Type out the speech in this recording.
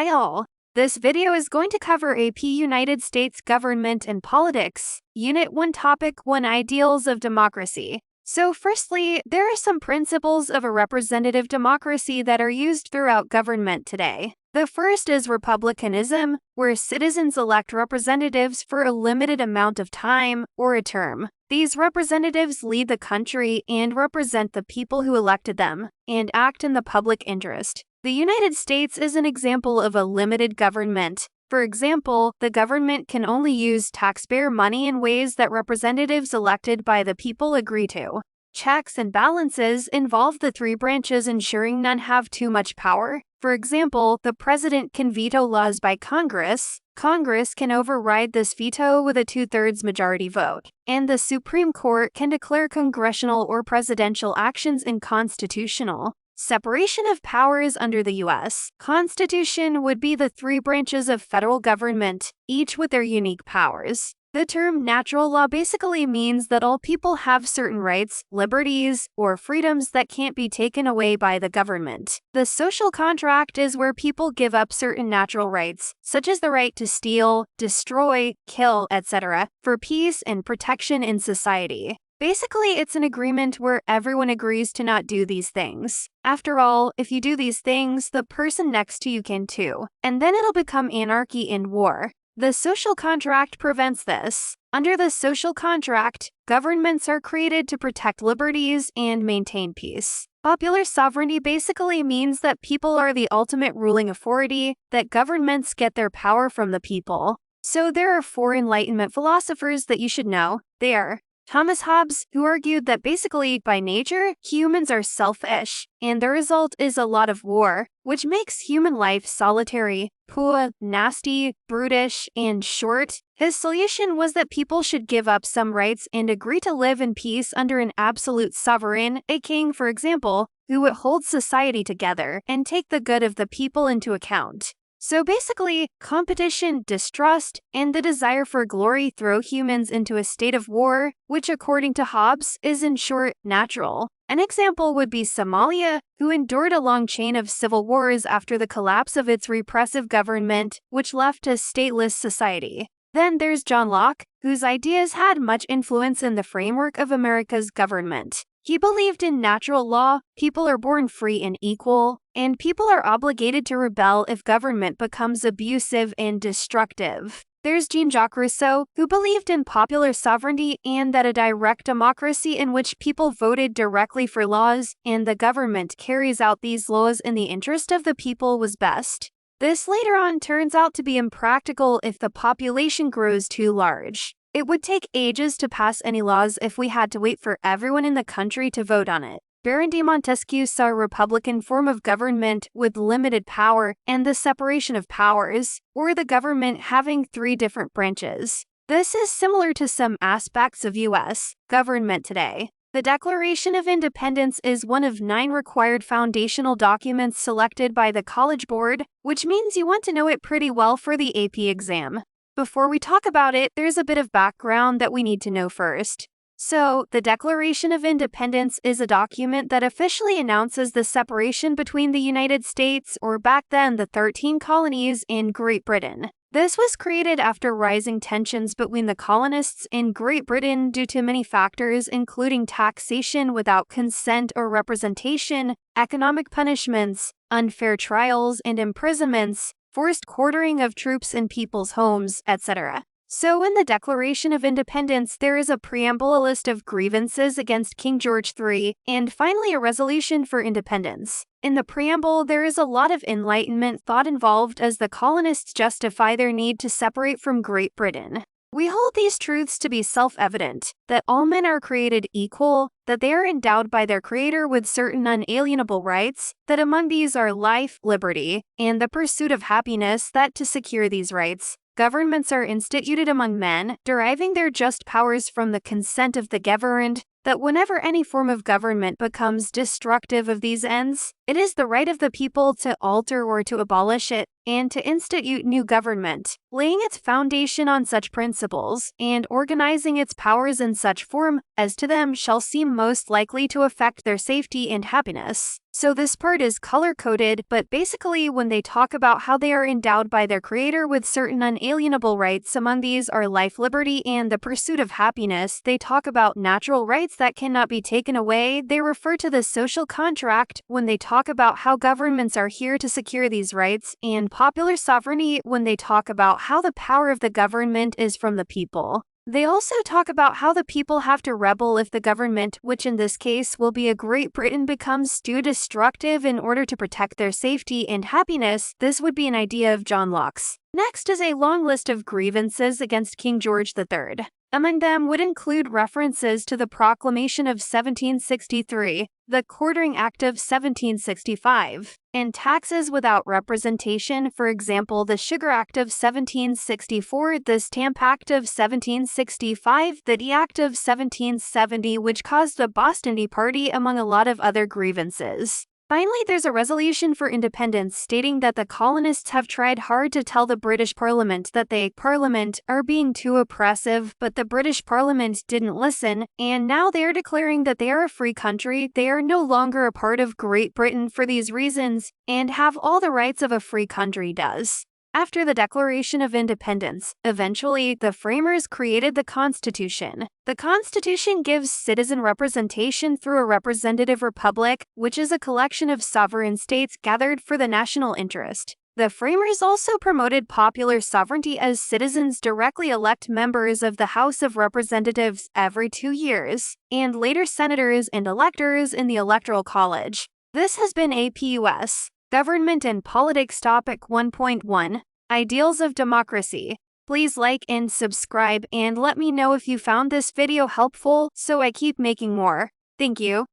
Hi all! This video is going to cover AP United States Government and Politics, Unit 1 Topic 1 Ideals of Democracy. So firstly, there are some principles of a representative democracy that are used throughout government today. The first is republicanism, where citizens elect representatives for a limited amount of time or a term. These representatives lead the country and represent the people who elected them, and act in the public interest. The United States is an example of a limited government. For example, the government can only use taxpayer money in ways that representatives elected by the people agree to. Checks and balances involve the three branches ensuring none have too much power. For example, the president can veto laws by Congress. Congress can override this veto with a 2/3 majority vote. And the Supreme Court can declare congressional or presidential actions unconstitutional. Separation of powers under the U.S. Constitution would be the three branches of federal government, each with their unique powers. The term natural law basically means that all people have certain rights, liberties, or freedoms that can't be taken away by the government. The social contract is where people give up certain natural rights, such as the right to steal, destroy, kill, etc., for peace and protection in society. Basically, it's an agreement where everyone agrees to not do these things. After all, if you do these things, the person next to you can too, and then it'll become anarchy and war. The social contract prevents this. Under the social contract, governments are created to protect liberties and maintain peace. Popular sovereignty basically means that people are the ultimate ruling authority, that governments get their power from the people. So there are 4 enlightenment philosophers that you should know. They are Thomas Hobbes, who argued that basically, by nature, humans are selfish, and the result is a lot of war, which makes human life solitary, poor, nasty, brutish, and short. His solution was that people should give up some rights and agree to live in peace under an absolute sovereign, a king for example, who would hold society together and take the good of the people into account. So basically, competition, distrust, and the desire for glory throw humans into a state of war, which according to Hobbes is in short, natural. An example would be Somalia, who endured a long chain of civil wars after the collapse of its repressive government, which left a stateless society. Then there's John Locke, whose ideas had much influence in the framework of America's government. He believed in natural law, people are born free and equal, and people are obligated to rebel if government becomes abusive and destructive. There's Jean-Jacques Rousseau, who believed in popular sovereignty and that a direct democracy in which people voted directly for laws and the government carries out these laws in the interest of the people was best. This later on turns out to be impractical if the population grows too large. It would take ages to pass any laws if we had to wait for everyone in the country to vote on it. Baron de Montesquieu saw a republican form of government with limited power and the separation of powers, or the government having 3 different branches. This is similar to some aspects of U.S. government today. The Declaration of Independence is one of 9 required foundational documents selected by the College Board, which means you want to know it pretty well for the AP exam. Before we talk about it, there's a bit of background that we need to know first. So, the Declaration of Independence is a document that officially announces the separation between the United States, or back then the 13 colonies, and Great Britain. This was created after rising tensions between the colonists in Great Britain due to many factors including taxation without consent or representation, economic punishments, unfair trials and imprisonments, forced quartering of troops in people's homes, etc. So in the Declaration of Independence, there is a preamble, a list of grievances against King George III, and finally a resolution for independence. In the preamble, there is a lot of enlightenment thought involved as the colonists justify their need to separate from Great Britain. We hold these truths to be self-evident, that all men are created equal, that they are endowed by their Creator with certain unalienable rights, that among these are life, liberty, and the pursuit of happiness, that to secure these rights, governments are instituted among men, deriving their just powers from the consent of the governed, that whenever any form of government becomes destructive of these ends, It is the right of the people to alter or to abolish it, and to institute new government, laying its foundation on such principles, and organizing its powers in such form as to them shall seem most likely to affect their safety and happiness. So this part is color-coded, but basically when they talk about how they are endowed by their creator with certain unalienable rights, among these are life, liberty, and the pursuit of happiness, they talk about natural rights that cannot be taken away. They refer to the social contract when they talk about how governments are here to secure these rights, and popular sovereignty when they talk about how the power of the government is from the people. They also talk about how the people have to rebel if the government, which in this case will be a Great Britain, becomes too destructive in order to protect their safety and happiness. This would be an idea of John Locke's. Next is a long list of grievances against King George III. Among them would include references to the Proclamation of 1763, the Quartering Act of 1765, and taxes without representation, for example the Sugar Act of 1764, the Stamp Act of 1765, the Tea Act of 1770, which caused the Boston Tea Party, among a lot of other grievances. Finally, there's a resolution for independence stating that the colonists have tried hard to tell the British Parliament that they, Parliament, are being too oppressive, but the British Parliament didn't listen, and now they are declaring that they are a free country, they are no longer a part of Great Britain for these reasons, and have all the rights of a free country does. After the Declaration of Independence, eventually, the framers created the Constitution. The Constitution gives citizen representation through a representative republic, which is a collection of sovereign states gathered for the national interest. The framers also promoted popular sovereignty as citizens directly elect members of the House of Representatives every 2 years, and later senators and electors in the Electoral College. This has been APUS. Government and Politics Topic 1.1 Ideals of Democracy. Please like and subscribe and let me know if you found this video helpful so I keep making more. Thank you.